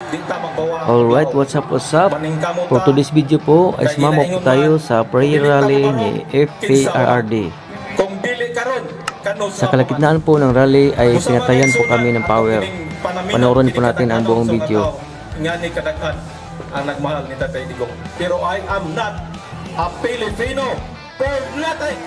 Alright, what's up? For today's video po ay sumama po tayo sa prayer rally ni FPRRD. Sa kalagitnaan po ng rally ay pinatayan po kami ng power. Panoorin po natin ang buong video. Nga ni kadaghan ang nagmahal ni Tatay Digong. Pero I am not a Filipino for nothing.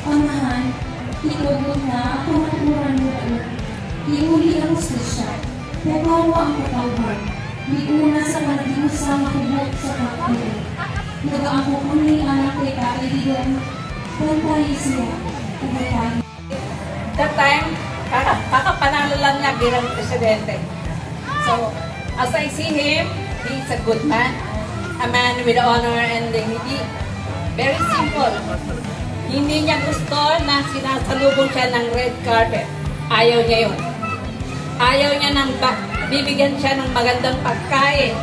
Amahan, iubod na ako naturan mo ito. Iuli ang sisya, pero ang katawhan. Iuna sa kanaging sa makubot sa kapatid. Nag-aako ko ni anak kay Tatay Digong, pantay siya, pagkatay. That time, kakapanalo lang niya bilang presidente. So, as I see him, he's a good man. A man with honor and dignity. Very simple. Hindi niya gusto na sinasalubong siya ng red carpet. Ayaw niya yun. Ayaw niya nang bibigyan siya ng magandang pagkain.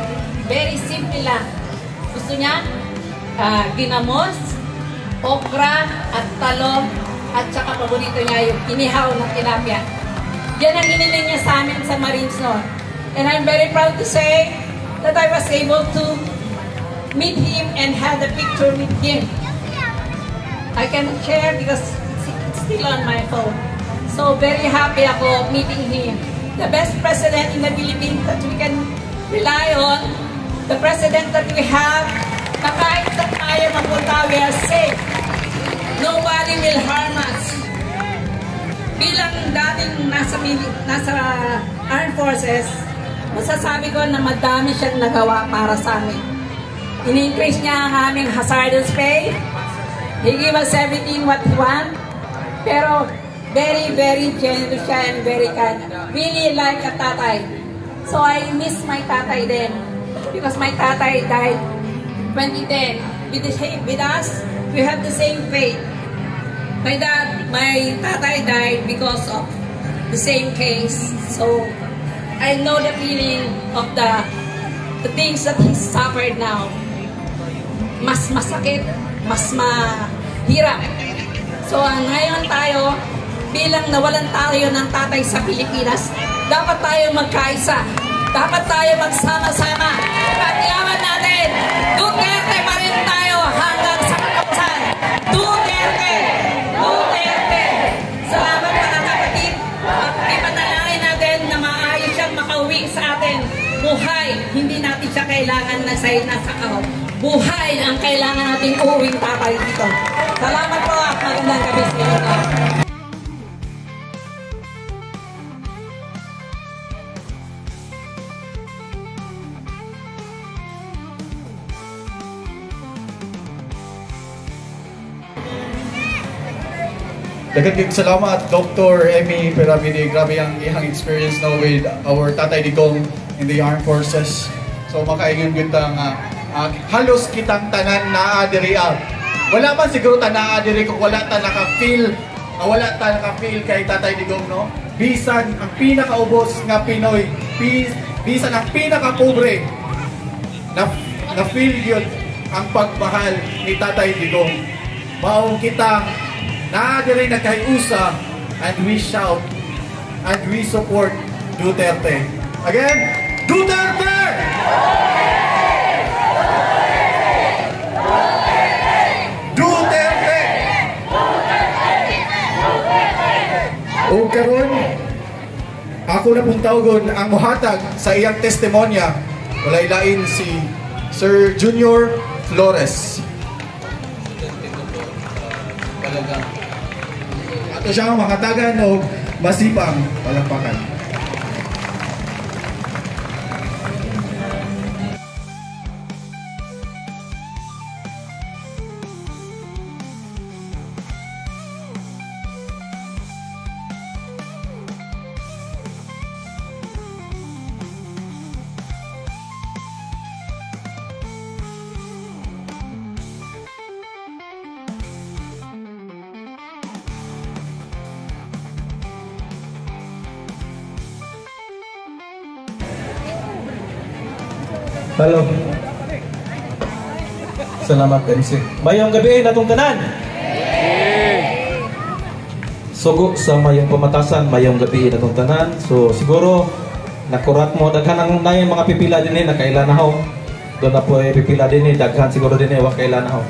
Very simple lang. Gusto niya ginamos, okra at talong at saka paborito niya yung inihaw ng tilapia. Yan ang iniling niya sa amin sa Marines noon. And I'm very proud to say that I was able to meet him and have a picture with him. I cannot share because it's still on my phone. So very happy ako meeting him. The best president in the Philippines that we can rely on. The president that we have, na kahit sa tayo mapunta, we are safe. Nobody will harm us. Bilang dating nasa Armed Forces, masasabi ko na madami siyang nagawa para sa amin. In-increase niya ang aming hazardous pay. He gave us everything what he want, pero very, very generous siya and very kind. Really like a tatay. So I miss my tatay then, because my tatay died 2010. With us, we have the same fate. My tatay died because of the same case. So I know the feeling of the things that he suffered now. Mas masakit, mas mahirap. So ngayon tayo, bilang nawalan tayo ng tatay sa Pilipinas, dapat tayo magkaisa. Dapat tayo magsama-sama. Paglaban natin, Duterte pa rin tayo hanggang sa katapusan. Duterte! Duterte! Salamat mga kapatid. Ipanalangin natin na maayos siyang makauwi sa atin. Buhay, hindi natin siya kailangan na nasa kahon. Buhay ang kailangan nating uwing tatay dito. Salamat po at magandang gabi sa inyo. Daghang salamat Dr. Emmy Peramide. Grabe ang ihang experience now with our Tatay Digong in the Armed Forces. So makaingon gyud ta nga halos kitang tanan naa diri. Wala man siguro ta naa diri kung wala ta naka-feel kay Tatay Digong, no? Bisan ang pinakaubos nga Pinoy, bisan ang pinaka-pobre na feel yun ang pagmahal ni Tatay Digong. Maong kita na diri nagkayusa and we shout and we support Duterte. Again, Duterte! Duterte! O karon, ako na pong tawgon ang muhatag sa iyang testimonya, walay lain si Sir Junior Flores. Ato siyang makatagan o masipang palakpakan. Hello. Salamat, MC. Mayong gabi na itong tanan. Sugo sa mayong pamatasan, mayong gabi na itong tanan. So, siguro, nakurat mo, daghan na yung mga pipila din nakailan na ho. Doon na po pipila din daghan siguro din wakailan na ho.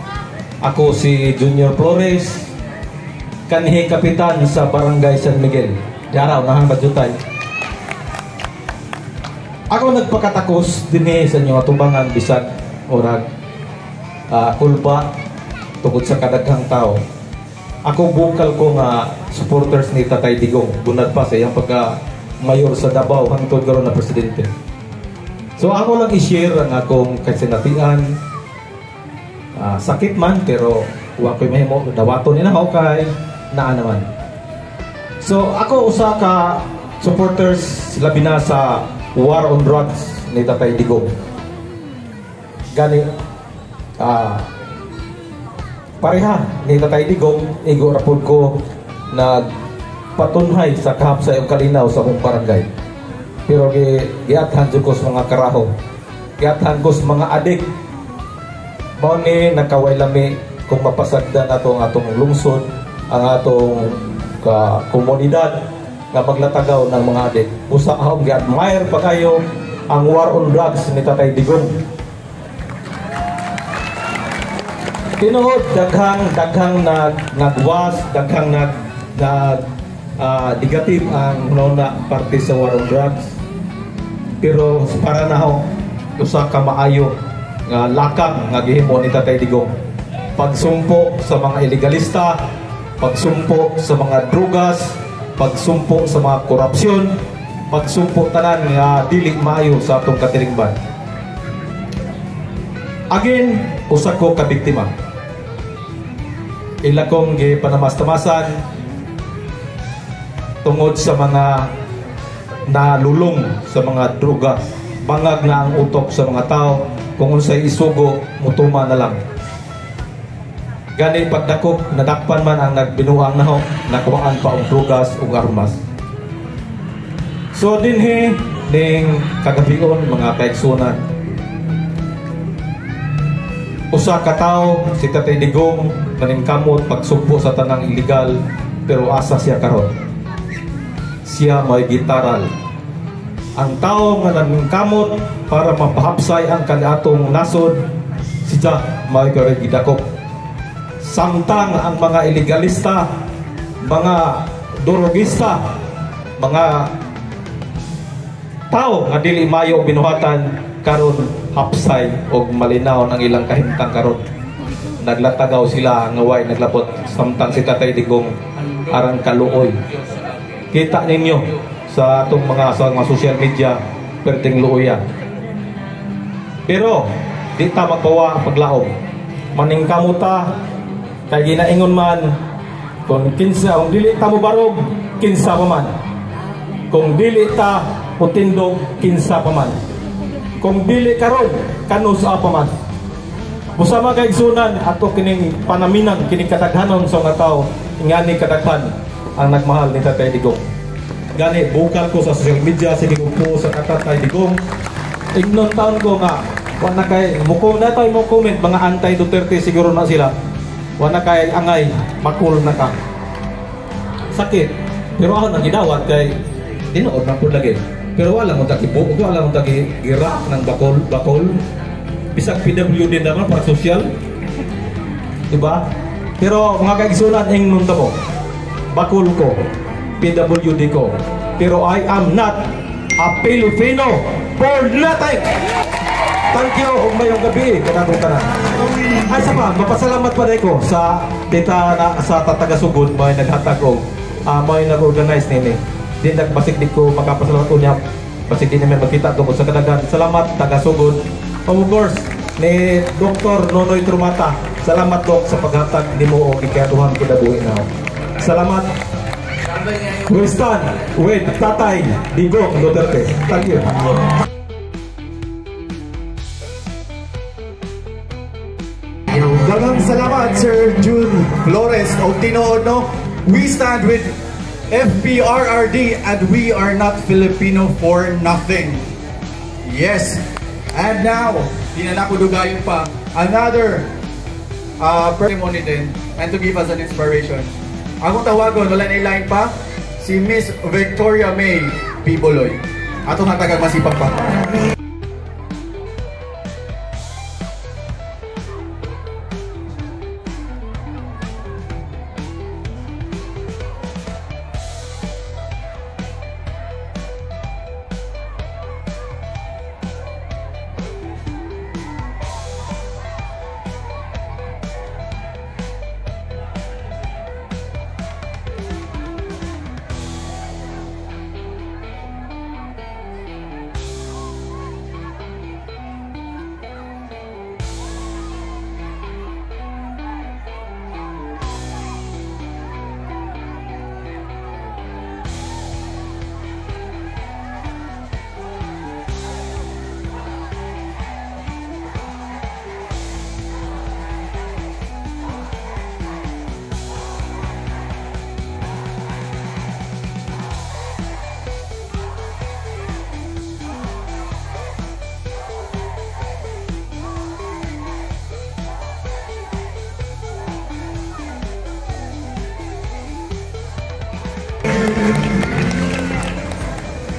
Ako si Junior Flores, kanhi kapitan sa Barangay San Miguel. Daraw, nahang Badjutay. Ako nagpakatakos din sa inyo atubangan bisag orag kulba tungkol sa kadaghang tao. Ako bukal ko nga supporters ni Tatay Digong bunad pa sa iyang pagka-mayor sa Davao hangtod karon na presidente. So ako lang i-share ang akong kasinatian. Sakit man pero wa ko'y mahimo dawaton ni na kay naa naman. So ako usa ka supporters labi na sa war on drugs ni Tatay Digong. Gani pareha ni Tatay Digong igo rapod ko nagpatunhay sa kahap sa iyong kalinaw sa akong barangay. Pero giathan ko sa mga karaho, giathan ko sa mga adik. Mao ni nakaway lami kung mapasagdan atong lungsod, ang atong komunidad nga maglatagaw ng mga adik. Usa akong gi-admire pa kayo ang war on drugs ni Tatay Digong. Tinuod daghang nagwas, daghang negative ang nona parte sa war on drugs. Pero para na ho usa ka maayo nga lakang nga gihimo ni Tatay Digong. Pagsumpo sa mga ilegalista, pagsumpo sa mga drugas, pagsumpo sa mga korupsyon, pagsumpo tanan nga dili maayo sa atong katilingban. Again, usa ko ka biktima. Ila kong gipanamas-tamasan tungod sa mga nalulong sa mga droga. Bangag na ang utok sa mga tao, kung unsay isugo, mutuma na lang. Gani pagdakop, nadakpan man ang nagbinuang naho, nakuhaan pa ang drugas ug armas. So dinhi ning kagabion mga kaigsunan, usa ka tawo si Tatay Digong maningkamot pagsugpo sa tanang illegal, pero asa siya karon? Siya may gitaral. Ang tao nga naningkamot para mapahapsay ang kaniadtong nasod, siya may gidakop. Samtang ang mga illegalista, mga drogista, mga tao nga dili mayo binuhatan karon hapsay og malinaw ang ilang kahimtang karon. Naglatagaw sila nga way naglapot samtang si Tatay Digong arang kaluoy. Kita ninyo sa atong mga social media perting luoyan. Pero di ta magpawa paglaom. Maningkamuta kay ginaingon man kung kinsa kung dili ta mo barog kinsa pa man, kung dili ta utindog kinsa pa man, kung dili karon kanus pa man. Busama kay igsunan ato kining panaminan kining kadaghanon sa mga tawo ingani kadaghan ang nagmahal ni Tatay Digong. Gani bukal ko sa social media sige ko sa Tatay Digong. Ignon taon ko nga wala kay muko na tayo mo comment mga anti Duterte siguro na sila. Wala kay angay makul na ka. Sakit. Pero ako nang gidawat kay tinuod na po lagi. Pero wala mo tagibuo, wala mo tagigira ng bakol. Bisag PWD naman para social. Diba? Pero mga kaigsunan, ingnon mo, bakol ko, PWD ko. Pero I am not a Filipino for nothing. Thank you, mayong gabi, kanakong tanan. Ay, sa pa, mapasalamat pa rin ko sa tita na sa Tagasugod, may naghatag ko, may nag-organize nini. Di nagbasik di ko makapasalamat ko niya, basik di namin magkita tungkol sa kadagan. Salamat, Tagasugod. Of course, ni Dr. Nonoy Trumata, salamat Dok sa paghatag ni mo o ikaduhan ko na buhay na. Salamat. We stand with Tatay Digong Duterte. Thank you. Daghang salamat Sir June Flores o tinuod no. We stand with FPRRD and we are not Filipino for nothing. Yes. And now, di na nakudugayon pa another ceremony din and to give us an inspiration. Akong tawagon, wala na line pa, si Miss Victoria May Piboloy. Atong hatagang masipag pa.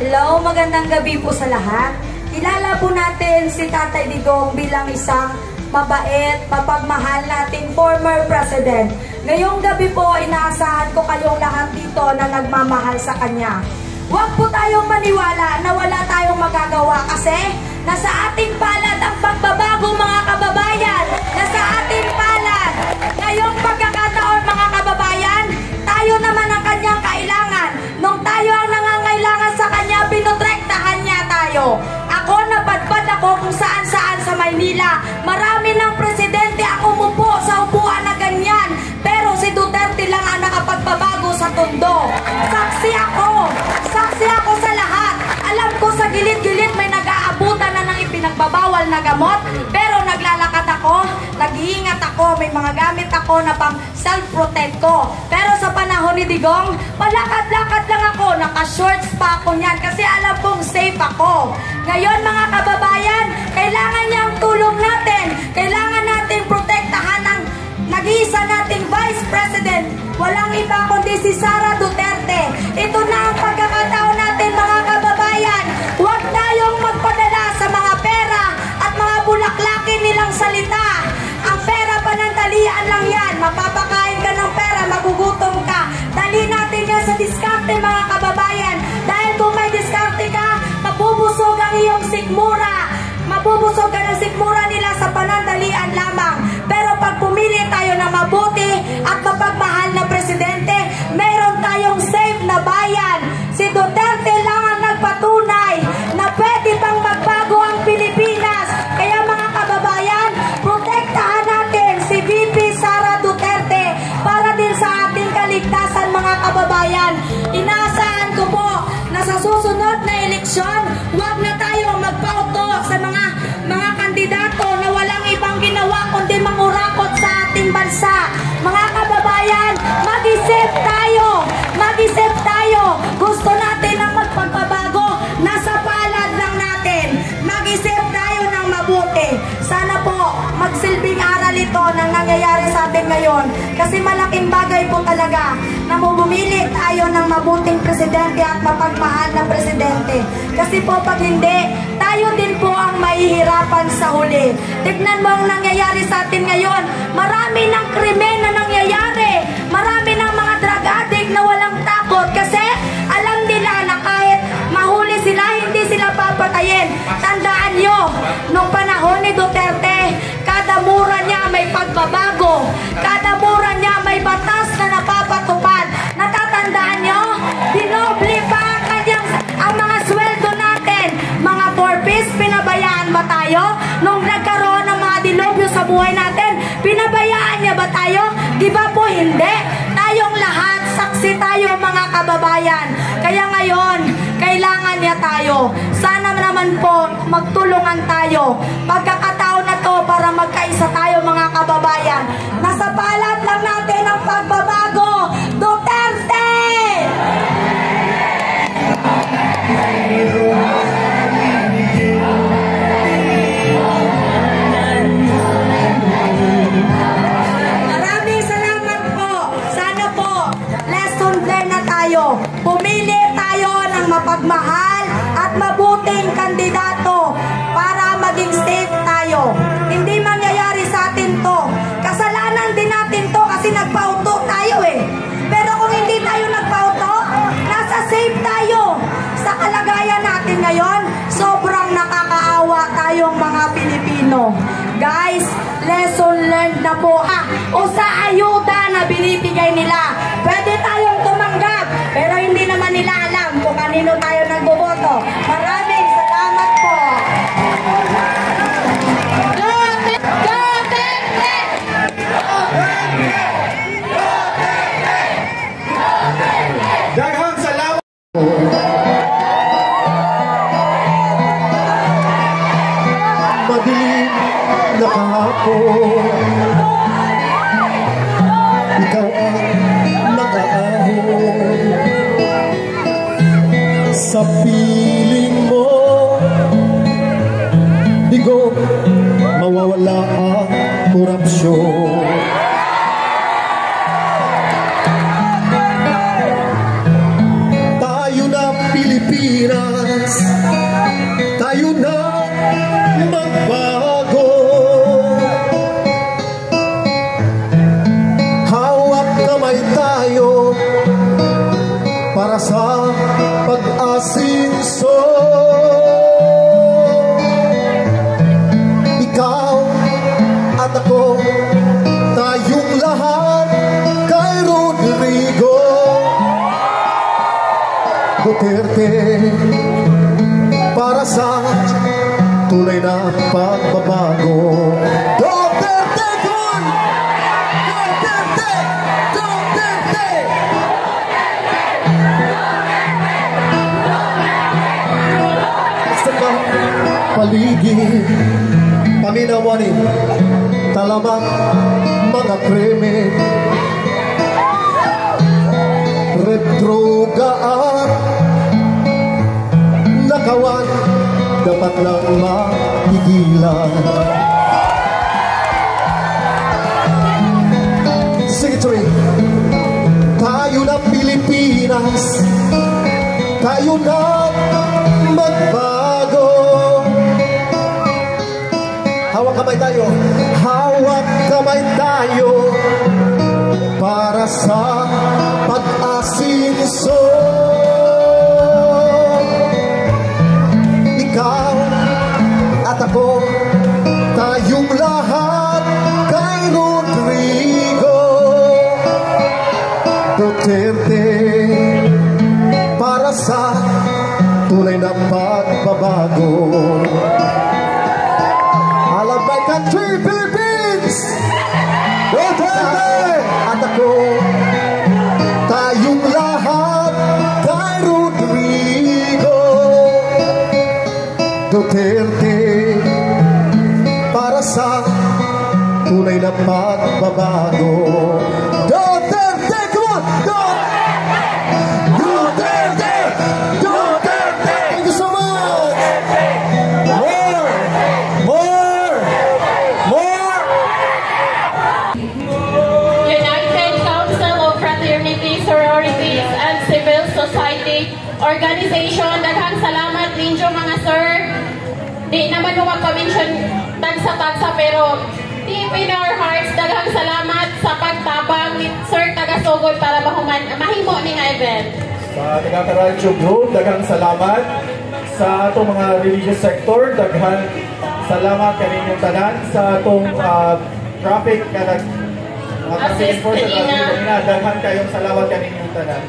Hello, magandang gabi po sa lahat. Kilala po natin si Tatay Digong bilang isang mabait, mapagmahal nating former president. Ngayong gabi po, inaasahan ko kayong lahat dito na nagmamahal sa kanya. Huwag po tayong maniwala na wala tayong magagawa kasi nasa ating palad ang pagbabago mga kababayan. Nasa ating palad. Ngayong pagkakataon mga kababayan, tayo naman ang kanyang kailangan. Nung tayo ang nangangailangan sa kanya, pinotrektahan niya tayo. Ako, napadpad ako kung saan-saan sa Maynila. Marami ng presidente ang umupo sa upuan na ganyan. Pero si Duterte lang ang nakapagbabago sa Tondo. Saksi ako sa lahat. Alam ko sa gilid-gilid may nag-aabutan na ng ipinagbabawal na gamot. Pero naglalakad ako, nag-iingat ako, may mga gamit ako na pang self-protect ko. Pero sa panahon ni Digong, palakad-lakad lang ako, naka-shorts pa ako niyan kasi alam kong safe ako. Ngayon mga kababayan, kailangan niya ang tulong natin. Kailangan natin protektahan ang nag-iisa nating Vice President. Walang iba kundi si Sara Duterte. Ito na ang pagkakataon natin mga kababayan. Huwag tayong magpadala sa mga pera at mga bulaklakin nilang salita. Ang pera panandalian lang yan. Mapapakain ka ng pera, magugutom ka. Dali natin yan sa diskarte mga kababayan. Dahil kung may diskarte ka, mabubusog ang iyong sikmura. Mabubusog ka ng sikmura nila sa panandalian lamang. Pero pag pumili tayo na mabuti at mapagmahal na presidente, meron tayong safe na bayan. Si Duterte lang ang nagpatunay na pwede bang magbago ang Pilipinas. Kaya mga kababayan, protektahan natin si VP Sara Duterte para din sa ating kaligtasan mga kababayan. Inaasahan ko po na sa susunod na eleksyon, huwag na tayo magpauto sa mga kandidato na walang ibang ginawa kundi mangurakot sa ating bansa. Mga kababayan, mag-isip tayo. Mag-isip tayo. Gusto natin ang magpagbabago. Nasa palad lang natin. Mag-isip tayo ng mabuti. Sana po magsilbing aral ito ng nangyayari sa atin ngayon. Kasi malaking bagay po talaga na pumili tayo ng mabuting presidente at mapagmahal na presidente. Kasi po pag hindi, tayo din po ang mahihirapan sa huli. Tignan mo ang nangyayari sa atin ngayon. Marami ng krimen na nangyayari. Marami ng mga drug addict na walang takot kasi alam nila na kahit mahuli sila, hindi sila papatayin. Tandaan nyo, nung panahon ni Duterte, kada mura niya may pagbabago. Kada mura niya may batas na napapatupad. Natatandaan nyo? Dinoble pa ang mga sweldo natin. Mga 4-piece, pinabayaan ba tayo? Nung nagkaroon ng mga dilubyo sa buhay natin, pinabayaan niya ba tayo? Di ba po hindi? Tayong lahat, saksi tayo mga kababayan. Kaya ngayon, kailangan niya tayo. Sana naman po, magtulungan tayo. Pagkakataon na to para magkaisa tayo mga kababayan. Nasa palat lang natin ang pagbabago. Duterte! Maraming salamat po. Sana po, lesson learned na tayo. Pumili tayo ng mapagmahal at mabuting kandidato para maging safe tayo. Hindi mangyayari sa atin to. Kasalanan din natin to kasi nagpauto tayo eh. Pero kung hindi tayo nagpauto, nasa safe tayo. Sa kalagayan natin ngayon, sobrang nakakaawa tayong mga Pilipino. Guys, lesson learned na po. O sa ayuda na binibigay nila, pwede tayong tumanggap, pero hindi naman nila alam kung kanino tayo nagboboto. Maraming salamat po. Daghang salamat. Madilim na kahapon, ikaw ang nag-aahon sa piling mo. Di ko mawawala ang korupsyon. Tayo na Pilipinas, tayo na magbago. Hawak kamay tayo para sa pag-asinso. Ikaw at ako, tayong lahat kay Rodrigo Duterte, para sa tunay na pagbabago. Duterte kun! Duterte! Duterte! Sa paligid, paminawanin, talamak mga krimen, retrogaan, nakawan, dapat lang mapigilan. Sige, Troy. Tayo na Pilipinas, tayo na magbago. Hawak kamay tayo, hawak kamay tayo para sa pag-asinso. Ikaw at ako, tayong lahat kay Rodrigo Duterte, para sa tunay na pagbabago. I love my country, Philippines! Duterte! At ako, tayong lahat kay Rodrigo Duterte, para sa tunay na pagbabago. Duterte! Come on! Duterte! Duterte! Thank you so much! More! More! More! United Council of Fraternity, Sorority, di naman mo mag-mention tagsa-tagsa, pero deep in our hearts, daghang salamat sa pagtabang ni Sir Tagasugod para mahimo ni nga event. Sa taga-Carancho Group, daghang salamat. Sa itong mga religious sector, daghang salamat kaninyong tanan. Sa itong traffic na traffic enforcement, daghang kayong salamat kaninyong tanan.